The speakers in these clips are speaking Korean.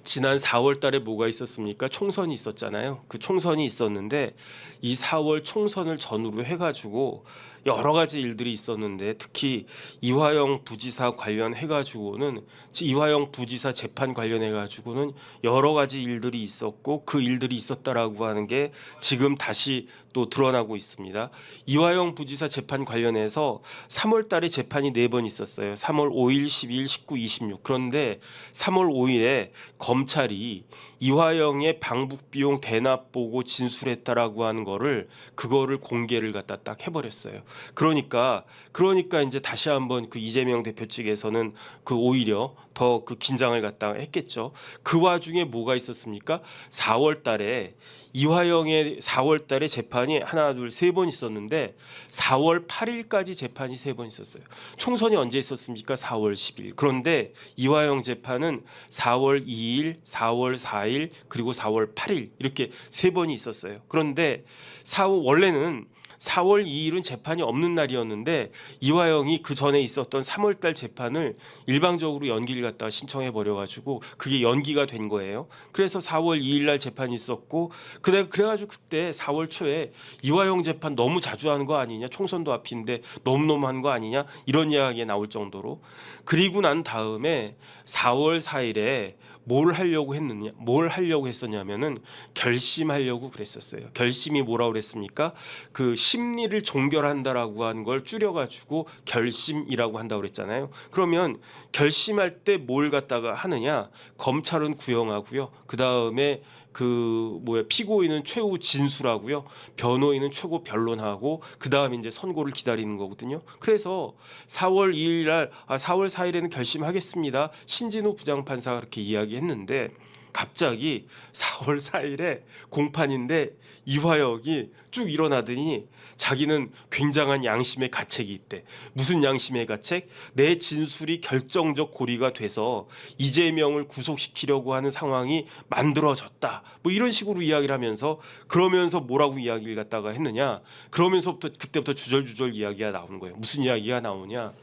지난 4월 달에 뭐가 있었습니까? 총선이 있었잖아요. 그 총선이 있었는데 이 4월 총선을 전후로 해가지고 여러 가지 일들이 있었는데 특히 이화영 부지사 관련해가지고는 이화영 부지사 재판 관련해가지고는 여러 가지 일들이 있었고 그 일들이 있었다라고 하는 게 지금 다시 또 드러나고 있습니다. 이화영 부지사 재판 관련해서 3월 달에 재판이 4번 있었어요. 3월 5일, 12일, 19, 26. 그런데 3월 5일에 검찰이 이화영의 방북 비용 대납 보고 진술했다라고 하는 그거를 공개를 갖다 딱 해버렸어요. 그러니까 이제 다시 한번 그 이재명 대표 측에서는 그 오히려 더 그 긴장을 갖다가 했겠죠. 그 와중에 뭐가 있었습니까? 4월 달에 이화영의 4월 달에 재판이 하나, 둘, 세 번 있었는데 4월 8일까지 재판이 3번 있었어요. 총선이 언제 있었습니까? 4월 10일. 그런데 이화영 재판은 4월 2일, 4월 4일, 그리고 4월 8일 이렇게 3번이 있었어요. 그런데 원래는 4월 2일은 재판이 없는 날이었는데 이화영이 그 전에 있었던 3월 달 재판을 일방적으로 연기를 갖다가 신청해 버려가지고 그게 연기가 된 거예요. 그래서 4월 2일 날 재판이 있었고 그래가지고 그때 4월 초에 이화영 재판 너무 자주 하는 거 아니냐, 총선도 앞인데 너무너무 하는 거 아니냐 이런 이야기가 나올 정도로. 그리고 난 다음에 4월 4일에 뭘 하려고 했었냐면은 결심하려고 그랬었어요. 결심이 뭐라고 그랬습니까? 그 심리를 종결한다라고 하는 걸 줄여가지고 결심이라고 한다고 그랬잖아요. 그러면 결심할 때 뭘 갖다가 하느냐? 검찰은 구형하고요. 그 다음에 피고인은 최후 진술하고요. 변호인은 최고 변론하고 그 다음에 이제 선고를 기다리는 거거든요. 그래서 4월 4일에는 결심하겠습니다. 신진우 부장판사가 그렇게 이야기했는데 갑자기 4월 4일에 공판인데 이화영이 쭉 일어나더니 자기는 굉장한 양심의 가책이 있대. 무슨 양심의 가책? 내 진술이 결정적 고리가 돼서 이재명을 구속시키려고 하는 상황이 만들어졌다. 뭐 이런 식으로 이야기를 하면서 그러면서 뭐라고 이야기를 갖다가 했느냐? 그때부터 주절주절 이야기가 나오는 거예요. 무슨 이야기가 나오냐?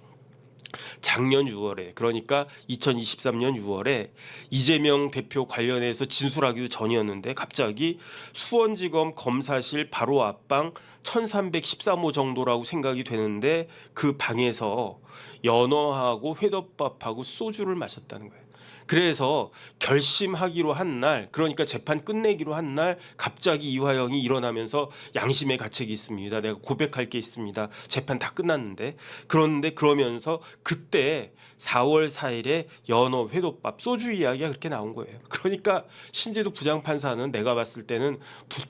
작년 6월에 그러니까 2023년 6월에 이재명 대표 관련해서 진술하기도 전이었는데 갑자기 수원지검 검사실 바로 앞방 1313호 정도라고 생각이 되는데 그 방에서 연어하고 회덮밥하고 소주를 마셨다는 거예요. 그래서 결심하기로 한 날, 그러니까 재판 끝내기로 한 날 갑자기 이화영이 일어나면서 양심의 가책이 있습니다. 내가 고백할 게 있습니다. 재판 다 끝났는데. 그러면서 그때 4월 4일에 연어, 회덮밥, 소주 이야기가 그렇게 나온 거예요. 그러니까 신재도 부장판사는 내가 봤을 때는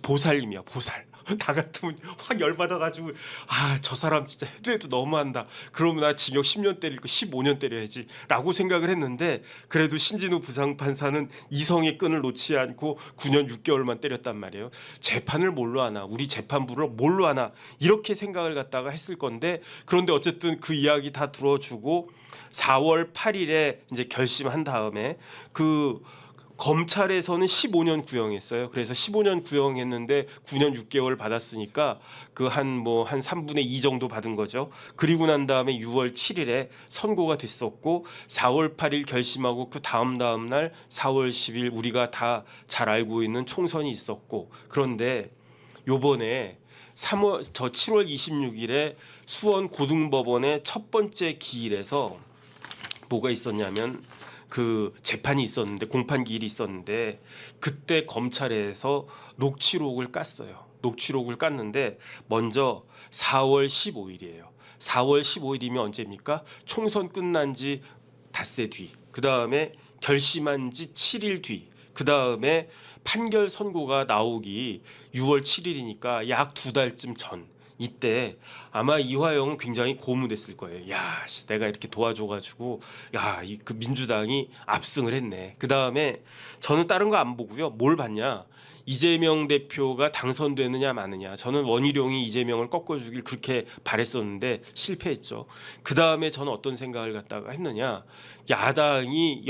보살님이야, 보살. 나 같으면 확 열받아가지고 저 사람 진짜 해도 너무한다. 그러면 나 징역 10년 때릴 거 15년 때려야지 라고 생각을 했는데 그래도 신진우 부장판사는 이성의 끈을 놓지 않고 9년 6개월만 때렸단 말이에요. 재판을 뭘로 하나, 우리 재판부를 뭘로 하나 이렇게 생각을 갖다가 했을 건데 그런데 어쨌든 그 이야기 다 들어주고 4월 8일에 이제 결심한 다음에 검찰에서는 15년 구형했어요. 그래서 15년 구형했는데 9년 6개월 받았으니까 한 3분의 2 정도 받은 거죠. 그리고 난 다음에 6월 7일에 선고가 됐었고 4월 8일 결심하고 그 다음 날 4월 10일 우리가 다 잘 알고 있는 총선이 있었고 그런데 요번에 7월 26일에 수원 고등법원의 첫 번째 기일에서 뭐가 있었냐면 그 재판이 있었는데 공판 기일이 있었는데 그때 검찰에서 녹취록을 깠어요. 녹취록을 깠는데 먼저 4월 15일이에요. 4월 15일이면 언제입니까? 총선 끝난 지 닷새 뒤. 그다음에 결심한 지 7일 뒤. 그다음에 판결 선고가 나오기 6월 7일이니까 약 2달쯤 전. 이때 아마 이화영은 굉장히 고무됐을 거예요. 야, 내가 이렇게 도와줘가지고 그 민주당이 압승을 했네. 그 다음에 저는 다른 거 안 보고요. 뭘 봤냐? 이재명 대표가 당선되느냐 마느냐. 저는 원희룡이 이재명을 꺾어주길 그렇게 바랬었는데 실패했죠. 그 다음에 저는 어떤 생각을 갖다가 했느냐? 여당이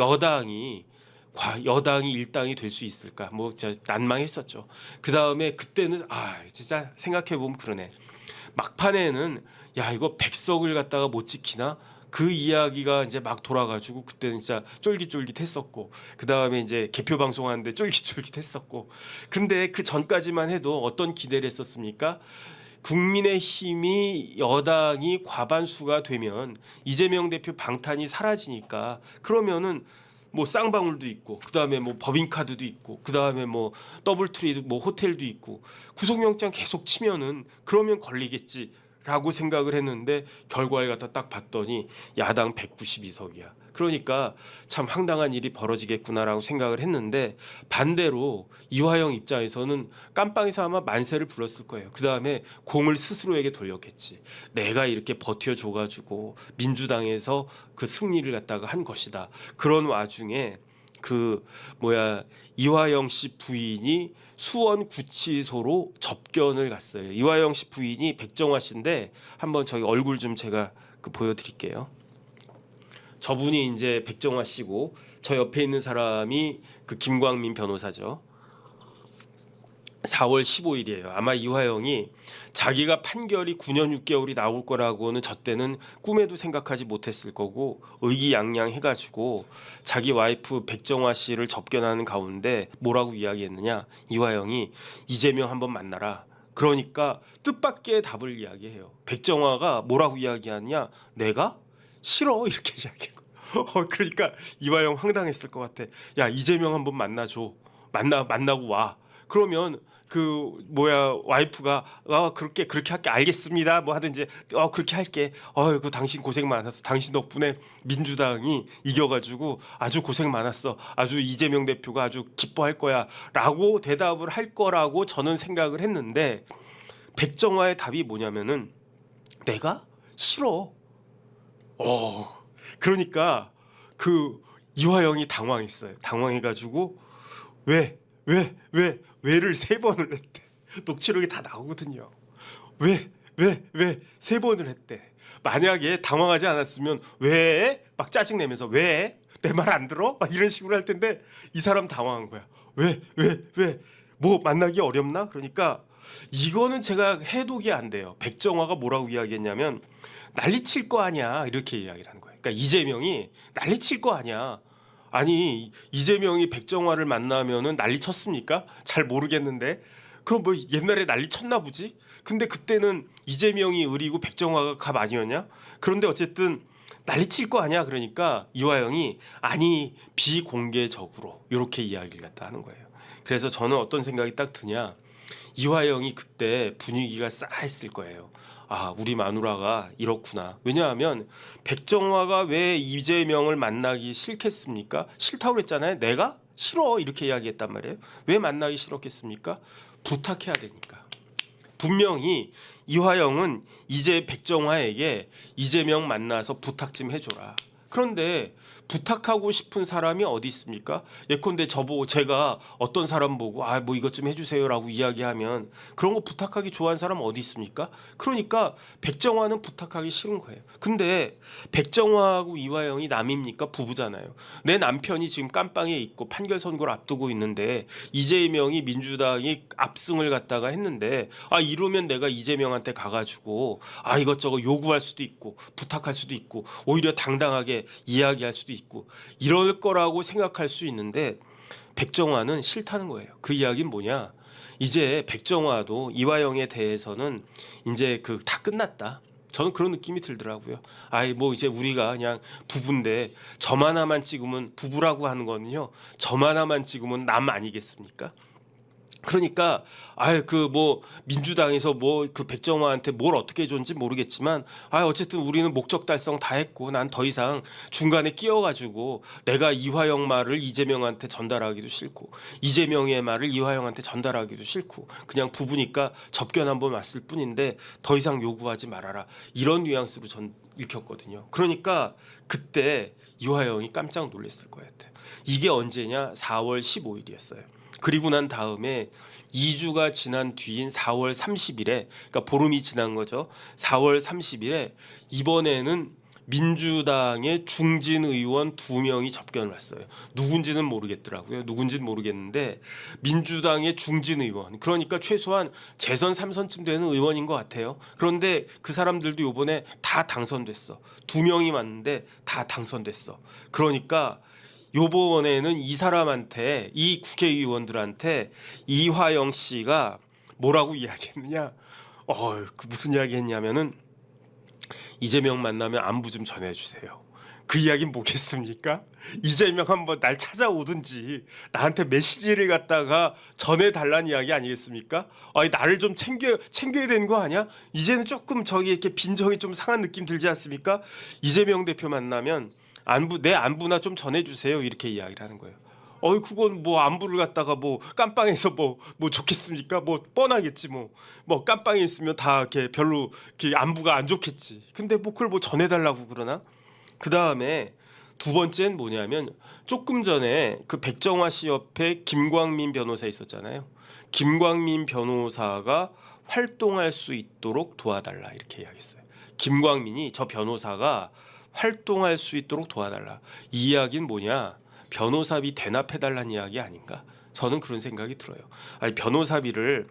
일당이 될 수 있을까? 진짜 난망했었죠. 그 다음에 그때는 진짜 생각해 보면 그러네. 막판에는 이거 백석을 갖다가 못 지키나? 그 이야기가 이제 막 돌아가지고 그때는 진짜 쫄깃쫄깃했었고 그 다음에 이제 개표 방송하는데 쫄깃쫄깃했었고 근데 그 전까지만 해도 어떤 기대를 했었습니까? 국민의힘이 여당이 과반수가 되면 이재명 대표 방탄이 사라지니까 그러면은 뭐 쌍방울도 있고 그다음에 뭐 법인카드도 있고 그다음에 뭐 더블트리 뭐 호텔도 있고 구속영장 계속 치면은 그러면 걸리겠지라고 생각을 했는데 결과를 갖다 딱 봤더니 야당 192석이야. 그러니까 참 황당한 일이 벌어지겠구나라고 생각을 했는데 반대로 이화영 입장에서는 깜빵에서 아마 만세를 불렀을 거예요. 그다음에 공을 스스로에게 돌렸겠지. 내가 이렇게 버텨줘가지고 민주당에서 그 승리를 갖다가 한 것이다. 그런 와중에 그 이화영 씨 부인이 수원 구치소로 접견을 갔어요. 이화영 씨 부인이 백정화 씨인데 한번 저기 얼굴 좀 제가 보여드릴게요. 저분이 이제 백정화 씨고 저 옆에 있는 사람이 그 김광민 변호사죠. 4월 15일이에요. 아마 이화영이 자기가 판결이 9년 6개월이 나올 거라고는 저 때는 꿈에도 생각하지 못했을 거고 의기양양해가지고 자기 와이프 백정화 씨를 접견하는 가운데 뭐라고 이야기했느냐. 이화영이 이재명 한번 만나라. 그러니까 뜻밖의 답을 이야기해요. 백정화가 뭐라고 이야기하느냐. 내가? 싫어 이렇게 이야기한 거예요. 그러니까 이화영 황당했을 것 같아. 야 이재명 한번 만나줘. 만나고 와. 그러면 와이프가 그렇게 할게 알겠습니다 뭐 하든지 그렇게 할게 그 당신 고생 많았어 당신 덕분에 민주당이 이겨가지고 아주 고생 많았어 아주 이재명 대표가 아주 기뻐할 거야라고 대답을 할 거라고 저는 생각을 했는데 백정화의 답이 뭐냐면은 내가 싫어. 그러니까 그 이화영이 당황했어요. 당황해가지고 왜를 3번을 했대. 녹취록이 다 나오거든요. 왜 3번을 했대. 만약에 당황하지 않았으면 왜 막 짜증 내면서 왜 내 말 안 들어? 막 이런 식으로 할 텐데 이 사람 당황한 거야. 왜 뭐 만나기 어렵나? 그러니까 이거는 제가 해독이 안 돼요. 백정화가 뭐라고 이야기했냐면 난리칠 거 아니야 이렇게 이야기를 하는 거예요. 그러니까 이재명이 난리칠 거 아니야. 아니 이재명이 백정화를 만나면은 난리 쳤습니까? 잘 모르겠는데 그럼 뭐 옛날에 난리 쳤나 보지? 근데 그때는 이재명이 을이고 백정화가 갑 아니었냐? 그런데 어쨌든 난리 칠 거 아니야. 그러니까 이화영이 아니 비공개적으로 이렇게 이야기를 갖다 하는 거예요. 그래서 저는 어떤 생각이 딱 드냐. 이화영이 그때 분위기가 싸했을 거예요. 우리 마누라가 이렇구나. 왜냐하면 백정화가 왜 이재명을 만나기 싫겠습니까? 싫다고 그랬잖아요. 내가 싫어 이렇게 이야기했단 말이에요. 왜 만나기 싫었겠습니까? 부탁해야 되니까. 분명히 이화영은 이제 백정화에게 이재명 만나서 부탁 좀 해줘라. 그런데 부탁하고 싶은 사람이 어디 있습니까? 예컨대 제가 어떤 사람 보고 뭐 이것 좀 해주세요라고 이야기하면 그런 거 부탁하기 좋아하는 사람 어디 있습니까? 그러니까 백정화는 부탁하기 싫은 거예요. 근데 백정화하고 이화영이 남입니까? 부부잖아요. 내 남편이 지금 깜빵에 있고 판결 선고를 앞두고 있는데 이재명이 민주당이 압승을 갖다가 했는데 이러면 내가 이재명한테 가가지고 이것저것 요구할 수도 있고 부탁할 수도 있고 오히려 당당하게 이야기할 수도 있고 이럴 거라고 생각할 수 있는데 백정화는 싫다는 거예요. 그 이야기는 뭐냐? 이제 백정화도 이화영에 대해서는 이제 다 끝났다. 저는 그런 느낌이 들더라고요. 뭐 이제 우리가 그냥 부부인데 점 하나만 찍으면 부부라고 하는 거는요. 점 하나만 찍으면 남 아니겠습니까? 그러니까 민주당에서 그 백정화한테 뭘 어떻게 줬는지 모르겠지만 어쨌든 우리는 목적 달성 다 했고 난 더 이상 중간에 끼어가지고 내가 이화영 말을 이재명한테 전달하기도 싫고 이재명의 말을 이화영한테 전달하기도 싫고 그냥 부부니까 접견 한번 왔을 뿐인데 더 이상 요구하지 말아라 이런 뉘앙스로 전 읽혔거든요. 그러니까 그때 이화영이 깜짝 놀랐을 것 같아요. 이게 언제냐? 4월 15일이었어요. 그리고 난 다음에 2주가 지난 뒤인 4월 30일에 그러니까 보름이 지난 거죠. 4월 30일에 이번에는 민주당의 중진 의원 2명이 접견을 했어요. 누군지는 모르겠더라고요. 누군지는 모르겠는데 민주당의 중진 의원, 그러니까 최소한 재선 3선쯤 되는 의원인 것 같아요. 그런데 그 사람들도 이번에 다 당선됐어. 2명이 맞는데 다 당선됐어. 그러니까 요번에는 이 사람한테, 이 국회의원들한테 이화영 씨가 뭐라고 이야기했느냐? 그 무슨 이야기 했냐면은 이재명 만나면 안부 좀 전해주세요. 그 이야기는 뭐겠습니까? 이재명 한번 날 찾아오든지 나한테 메시지를 갖다가 전해달라는 이야기 아니겠습니까? 아니 나를 좀 챙겨야 되는 거 아니야? 이제는 조금 저기 이렇게 빈정이 좀 상한 느낌 들지 않습니까? 이재명 대표 만나면 내 안부나 좀 전해주세요. 이렇게 이야기를 하는 거예요. 그건 뭐 안부를 갖다가 뭐 깜빵에서 뭐 좋겠습니까? 뭐 뻔하겠지 뭐 깜빵에 있으면 다 이렇게 별로 이렇게 안부가 안 좋겠지. 근데 뭐 그걸 뭐 전해달라고 그러나? 그 다음에 두 번째는 뭐냐면 조금 전에 그 백정화 씨 옆에 김광민 변호사 있었잖아요. 김광민 변호사가 활동할 수 있도록 도와달라 이렇게 이야기했어요. 김광민이 저 변호사가 활동할 수 있도록 도와달라. 이 이야기는 뭐냐? 변호사비 대납해달라는 이야기 아닌가? 저는 그런 생각이 들어요. 아니 변호사비를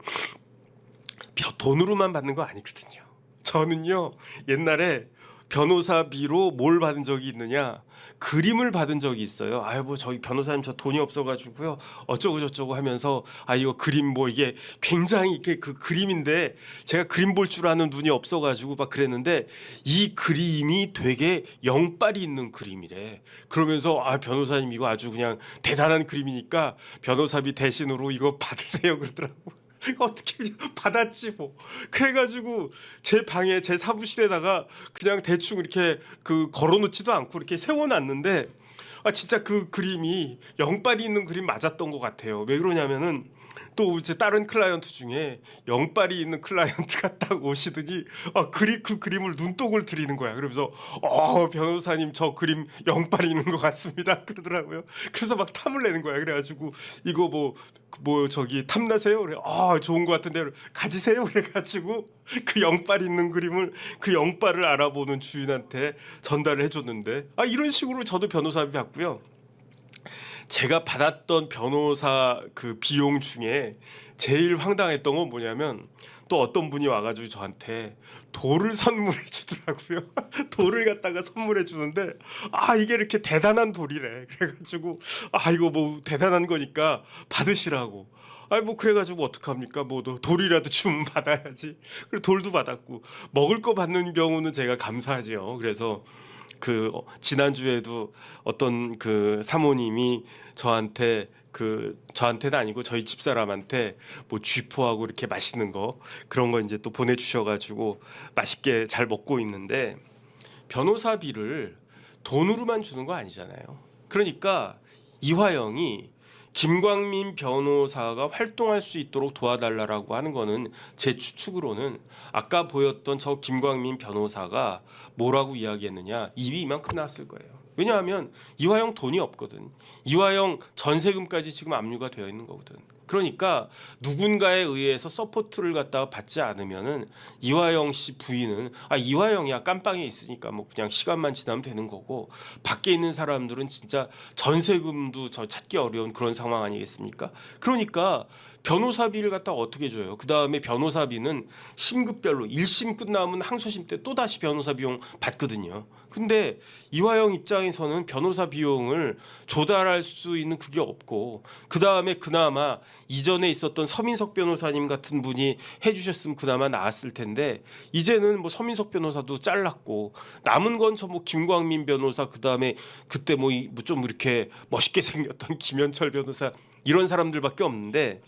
돈으로만 받는 거 아니거든요. 저는요 옛날에 변호사비로 뭘 받은 적이 있느냐? 그림을 받은 적이 있어요. 뭐 저기 변호사님 저 돈이 없어가지고요 어쩌고 저쩌고 하면서 이거 그림 뭐 이게 굉장히 이게 그 그림인데 제가 그림 볼 줄 아는 눈이 없어가지고 막 그랬는데 이 그림이 되게 영빨이 있는 그림이래. 그러면서 변호사님 이거 아주 그냥 대단한 그림이니까 변호사비 대신으로 이거 받으세요 그러더라고. 어떻게 받았지 뭐. 그래가지고 제 방에 제 사무실에다가 그냥 대충 이렇게 그 걸어놓지도 않고 이렇게 세워놨는데 진짜 그 그림이 영빨이 있는 그림 맞았던 것 같아요. 왜 그러냐면은 또 이제 다른 클라이언트 중에 영빨이 있는 클라이언트가 딱 오시더니 그 그림을 눈독을 들이는 거야. 그러면서 변호사님 저 그림 영빨이 있는 것 같습니다 그러더라고요. 그래서 막 탐을 내는 거야. 그래가지고 이거 뭐 저기 탐나세요? 그래. 좋은 것 같은데 가지세요. 그래가지고 그 영빨 있는 그림을 그 영빨을 알아보는 주인한테 전달을 해줬는데 이런 식으로 저도 변호사비 받고요. 제가 받았던 변호사 그 비용 중에 제일 황당했던 건 뭐냐면 또 어떤 분이 와가지고 저한테 돌을 선물해 주더라고요. 돌을 갖다가 선물해 주는데 이게 이렇게 대단한 돌이래. 그래가지고 이거 뭐 대단한 거니까 받으시라고. 뭐 그래가지고 어떡합니까? 뭐 돌이라도 좀 받아야지. 그리고 돌도 받았고 먹을 거 받는 경우는 제가 감사하죠. 그래서 지난주에도 어떤 그 사모님이 저한테는 아니고 저희 집사람한테 뭐 쥐포하고 이렇게 맛있는 거 그런 거 이제 또 보내주셔가지고 맛있게 잘 먹고 있는데 변호사비를 돈으로만 주는 거 아니잖아요. 그러니까 이화영이 김광민 변호사가 활동할 수 있도록 도와달라고 하는 거는 제 추측으로는 아까 보였던 저 김광민 변호사가 뭐라고 이야기했느냐, 입이 이만큼 나왔을 거예요. 왜냐하면 이화영 돈이 없거든. 이화영 전세금까지 지금 압류가 되어 있는 거거든. 그러니까 누군가에 의해서 서포트를 갖다가 받지 않으면은 이화영 씨 부인은 이화영이야 깜빵에 있으니까 뭐 그냥 시간만 지나면 되는 거고, 밖에 있는 사람들은 진짜 전세금도 찾기 어려운 그런 상황 아니겠습니까? 그러니까 변호사비를 갖다가 어떻게 줘요? 그 다음에 변호사비는 심급별로 1심 끝나면 항소심 때 또 다시 변호사 비용 받거든요. 근데 이화영 입장에서는 변호사 비용을 조달할 수 있는 그게 없고, 그 다음에 그나마 이전에 있었던 서민석 변호사님 같은 분이 해주셨으면 그나마 나았을 텐데 이제는 뭐 서민석 변호사도 잘랐고 남은 건 저 뭐 김광민 변호사, 그 다음에 그때 뭐 좀 이렇게 멋있게 생겼던 김현철 변호사, 이런 사람들밖에 없는데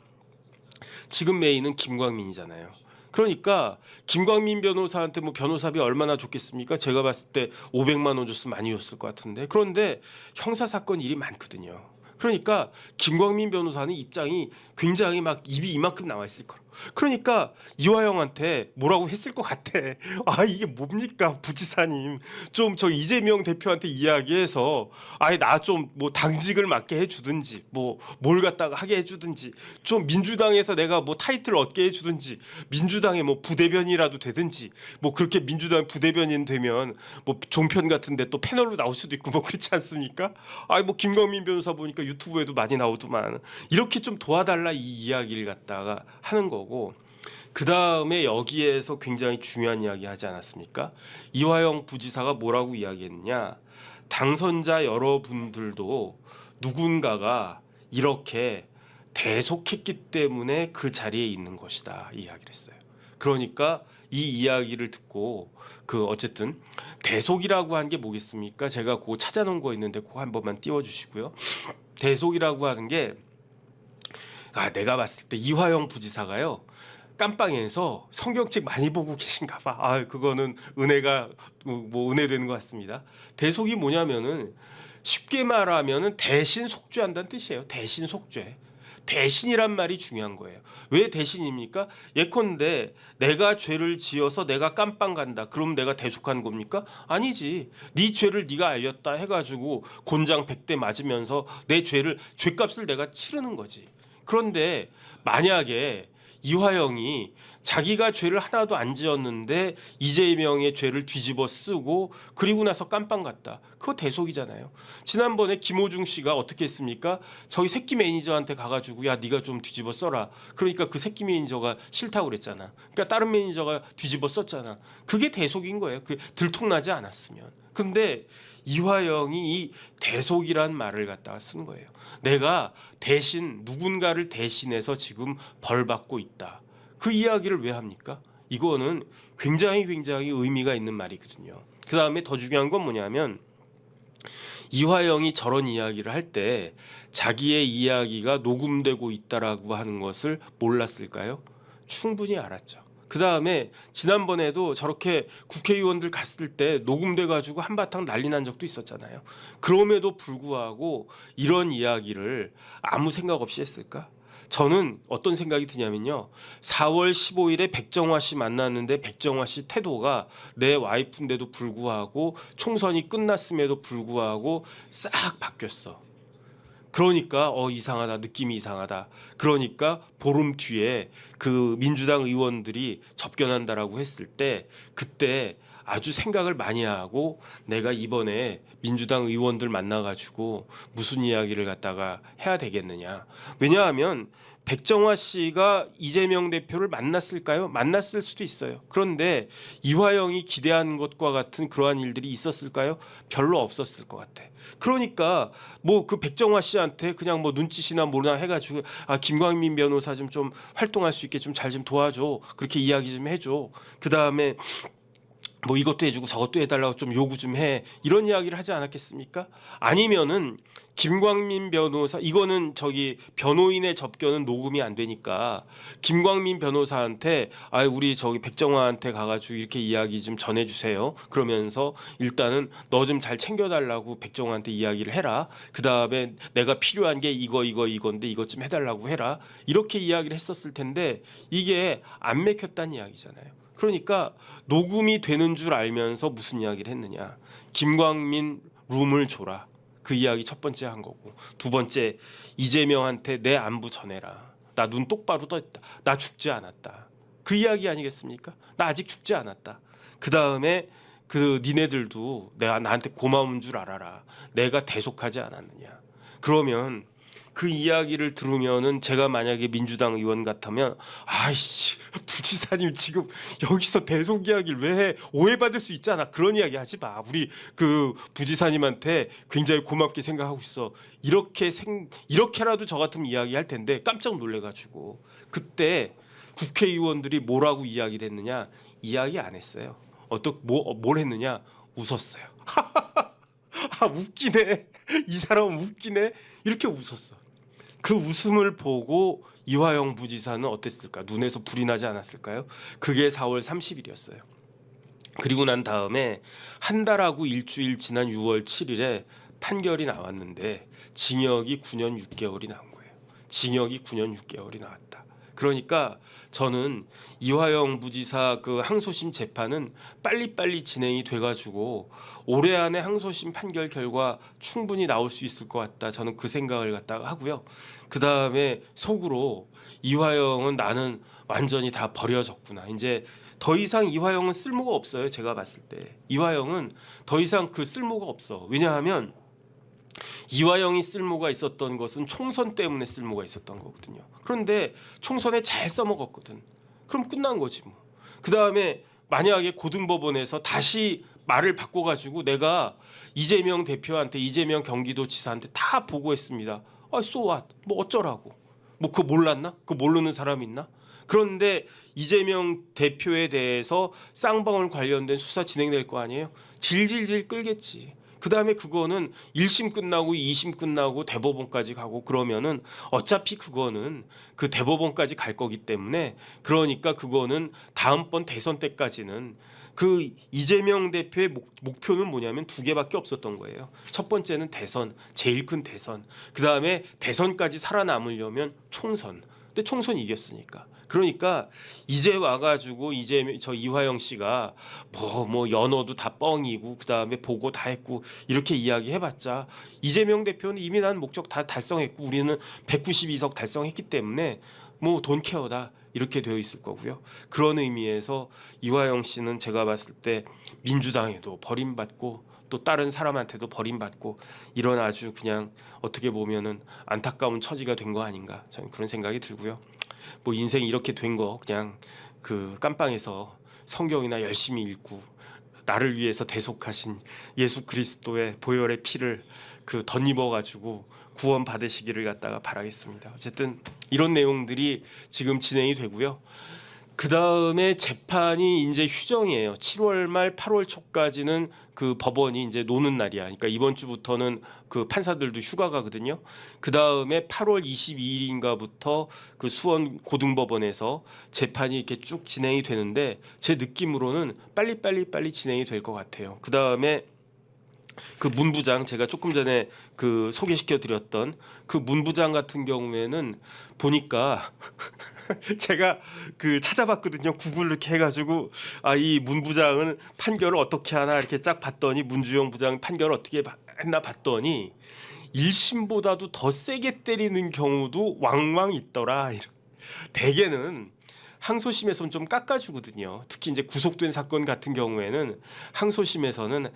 지금 메인은 김광민이잖아요. 그러니까 김광민 변호사한테 뭐 변호사비 얼마나 줬겠습니까? 제가 봤을 때 500만 원 줬으면 많이 줬을 것 같은데, 그런데 형사 사건 일이 많거든요. 그러니까 김광민 변호사는 입장이 굉장히 막 입이 이만큼 나와 있을 거라. 그러니까 이화영한테 뭐라고 했을 것 같아. 아 이게 뭡니까 부지사님, 좀 저 이재명 대표한테 이야기해서 아예 나 좀 뭐 당직을 맡게 해주든지 뭐 뭘 갖다가 하게 해주든지, 좀 민주당에서 내가 뭐 타이틀 얻게 해주든지, 민주당의 뭐 부대변이라도 되든지, 뭐 그렇게 민주당 부대변인 되면 뭐 종편 같은데 또 패널로 나올 수도 있고 뭐 그렇지 않습니까? 아 뭐 김광민 변호사 보니까 유튜브에도 많이 나오더만, 이렇게 좀 도와달라 이 이야기를 갖다가 하는 거고. 그 다음에 여기에서 굉장히 중요한 이야기 하지 않았습니까? 이화영 부지사가 뭐라고 이야기했느냐? 당선자 여러분들도 누군가가 이렇게 대속했기 때문에 그 자리에 있는 것이다, 이 이야기를 했어요. 그러니까 이 이야기를 듣고 그 어쨌든 대속이라고 한 게 뭐겠습니까? 제가 그거 찾아놓은 거 있는데 그거 한 번만 띄워주시고요. 대속이라고 하는 게, 내가 봤을 때 이화영 부지사가요, 깜빵에서 성경책 많이 보고 계신가 봐. 그거는 은혜가 뭐 은혜되는 것 같습니다. 대속이 뭐냐면은 쉽게 말하면은 대신 속죄한다는 뜻이에요. 대신 속죄. 대신이란 말이 중요한 거예요. 왜 대신입니까? 예컨대 내가 죄를 지어서 내가 깜빵 간다. 그럼 내가 대속한 겁니까? 아니지. 네 죄를 네가 알렸다 해가지고 곤장 100대 맞으면서 내 죄값을 내가 치르는 거지. 그런데 만약에 이화영이 자기가 죄를 하나도 안 지었는데 이재명의 죄를 뒤집어 쓰고 그리고 나서 깜빵 갔다. 그거 대속이잖아요. 지난번에 김호중 씨가 어떻게 했습니까? 저희 새끼 매니저한테 가가지고 야 네가 좀 뒤집어 써라. 그러니까 그 새끼 매니저가 싫다고 그랬잖아. 그러니까 다른 매니저가 뒤집어 썼잖아. 그게 대속인 거예요. 그 들통나지 않았으면. 근데 이화영이 이 대속이란 말을 갖다가 쓴 거예요. 내가 대신 누군가를 대신해서 지금 벌 받고 있다. 그 이야기를 왜 합니까? 이거는 굉장히 의미가 있는 말이거든요. 그 다음에 더 중요한 건 뭐냐면, 이화영이 저런 이야기를 할 때 자기의 이야기가 녹음되고 있다라고 하는 것을 몰랐을까요? 충분히 알았죠. 그 다음에 지난번에도 저렇게 국회의원들 갔을 때 녹음돼 가지고 한바탕 난리 난 적도 있었잖아요. 그럼에도 불구하고 이런 이야기를 아무 생각 없이 했을까? 저는 어떤 생각이 드냐면요, 4월 15일에 백정화 씨 만났는데 백정화 씨 태도가 내 와이프인데도 불구하고 총선이 끝났음에도 불구하고 싹 바뀌었어. 그러니까 이상하다, 느낌이 이상하다. 그러니까 보름 뒤에 그 민주당 의원들이 접견한다라고 했을 때 그때 아주 생각을 많이 하고, 내가 이번에 민주당 의원들 만나가지고 무슨 이야기를 갖다가 해야 되겠느냐. 왜냐하면 백정화 씨가 이재명 대표를 만났을까요? 만났을 수도 있어요. 그런데 이화영이 기대하는 것과 같은 그러한 일들이 있었을까요? 별로 없었을 것 같아. 그러니까 뭐 그 백정화 씨한테 그냥 뭐 눈짓이나 뭐나 해가지고 김광민 변호사 좀 활동할 수 있게 좀 잘 좀 도와줘. 그렇게 이야기 좀 해줘. 그 다음에 뭐 이것도 해주고 저것도 해달라고 좀 요구 좀 해, 이런 이야기를 하지 않았겠습니까? 아니면은 김광민 변호사, 이거는 저기 변호인의 접견은 녹음이 안 되니까 김광민 변호사한테 우리 저기 백정화한테 가가지고 이렇게 이야기 좀 전해주세요. 그러면서 일단은 너 좀 잘 챙겨달라고 백정화한테 이야기를 해라. 그 다음에 내가 필요한 게 이건데 이것 좀 해달라고 해라. 이렇게 이야기를 했었을 텐데 이게 안 맥혔다는 이야기잖아요. 그러니까 녹음이 되는 줄 알면서 무슨 이야기를 했느냐. 김광민 룸을 줘라. 그 이야기 첫 번째 한 거고, 두 번째 이재명한테 내 안부 전해라. 나 눈 똑바로 떴다. 나 죽지 않았다. 그 이야기 아니겠습니까? 나 아직 죽지 않았다. 그 다음에 니네들도 나한테 고마운 줄 알아라. 내가 대속하지 않았느냐. 그러면 그 이야기를 들으면은 제가 만약에 민주당 의원 같으면 아이씨 부지사님 지금 여기서 대속 이야기를 왜 해? 오해받을 수 있잖아. 그런 이야기 하지 마. 우리 그 부지사님한테 굉장히 고맙게 생각하고 있어. 이렇게라도 저 같으면 이야기할 텐데 깜짝 놀래가지고 그때 국회의원들이 뭐라고 이야기를 했느냐? 이야기 안 했어요. 뭘 했느냐? 웃었어요. 웃기네. 이 사람은 웃기네. 이렇게 웃었어. 그 웃음을 보고 이화영 부지사는 어땠을까? 눈에서 불이 나지 않았을까요? 그게 4월 30일이었어요. 그리고 난 다음에 한 달하고 일주일 지난 6월 7일에 판결이 나왔는데 징역이 9년 6개월이 나온 거예요. 징역이 9년 6개월이 나왔다. 그러니까 저는 이화영 부지사 그 항소심 재판은 빨리빨리 진행이 돼가지고 올해 안에 항소심 판결 결과 충분히 나올 수 있을 것 같다. 저는 그 생각을 갖다가 하고요. 그 다음에 속으로 이화영은 나는 완전히 다 버려졌구나. 이제 더 이상 이화영은 쓸모가 없어요. 제가 봤을 때 이화영은 더 이상 그 쓸모가 없어. 왜냐하면 이화영이 쓸모가 있었던 것은 총선 때문에 쓸모가 있었던 거거든요. 그런데 총선에 잘 써먹었거든. 그럼 끝난 거지 뭐. 그 다음에 만약에 고등법원에서 다시 말을 바꿔가지고 내가 이재명 대표한테 이재명 경기도지사한테 다 보고했습니다. 아, so what? 뭐 어쩌라고? 뭐 그거 몰랐나? 그거 모르는 사람 있나? 그런데 이재명 대표에 대해서 쌍방울 관련된 수사 진행될 거 아니에요? 질질질 끌겠지. 그 다음에 그거는 1심 끝나고 2심 끝나고 대법원까지 가고 그러면은 어차피 그거는 그 대법원까지 갈 거기 때문에 그러니까 그거는 다음번 대선 때까지는 그 이재명 대표의 목표는 뭐냐면 두 개밖에 없었던 거예요. 첫 번째는 대선, 제일 큰 대선. 그 다음에 대선까지 살아남으려면 총선. 근데 총선 이겼으니까. 그러니까 이제 와가지고 이제 저 이화영 씨가 뭐 연어도 다 뻥이고 그 다음에 보고 다 했고 이렇게 이야기해봤자 이재명 대표는 이미 난 목적 다 달성했고 우리는 192석 달성했기 때문에 뭐 돈 케어다 이렇게 되어 있을 거고요. 그런 의미에서 이화영 씨는 제가 봤을 때 민주당에도 버림받고 또 다른 사람한테도 버림받고 이런 아주 그냥 어떻게 보면은 안타까운 처지가 된 거 아닌가 저는 그런 생각이 들고요. 뭐 인생이 이렇게 된 거 그냥 그 깜빵에서 성경이나 열심히 읽고 나를 위해서 대속하신 예수 그리스도의 보혈의 피를 그 덧입어 가지고 구원 받으시기를 갖다가 바라겠습니다. 어쨌든 이런 내용들이 지금 진행이 되고요. 그 다음에 재판이 이제 휴정이에요. 7월 말 8월 초까지는 그 법원이 이제 노는 날이야. 그러니까 이번 주부터는 그 판사들도 휴가 가거든요. 그 다음에 8월 22일인가부터 그 수원 고등법원에서 재판이 이렇게 쭉 진행이 되는데 제 느낌으로는 빨리 진행이 될 것 같아요. 그 다음에 그 문부장 제가 조금 전에 그 소개시켜 드렸던 그 문부장 같은 경우에는 보니까 제가 그 찾아봤거든요. 구글 이렇게 해가지고 아, 이 문부장은 판결을 어떻게 하나 이렇게 쫙 봤더니 문주영 부장 판결을 어떻게 했나 봤더니 1심보다도 더 세게 때리는 경우도 왕왕 있더라. 대개는 항소심에서는 좀 깎아주거든요. 특히 이제 구속된 사건 같은 경우에는 항소심에서는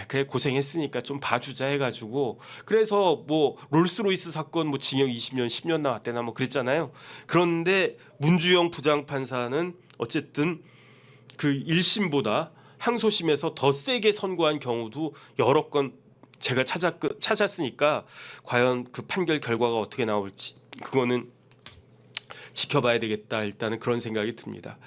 그래 고생했으니까 좀 봐주자 해가지고 그래서 뭐 롤스로이스 사건 뭐 징역 20년 10년 나왔대나 뭐 그랬잖아요. 그런데 문주영 부장판사는 어쨌든 그 1심보다 항소심에서 더 세게 선고한 경우도 여러 건 제가 찾았으니까 과연 그 판결 결과가 어떻게 나올지 그거는 지켜봐야 되겠다. 일단은 그런 생각이 듭니다.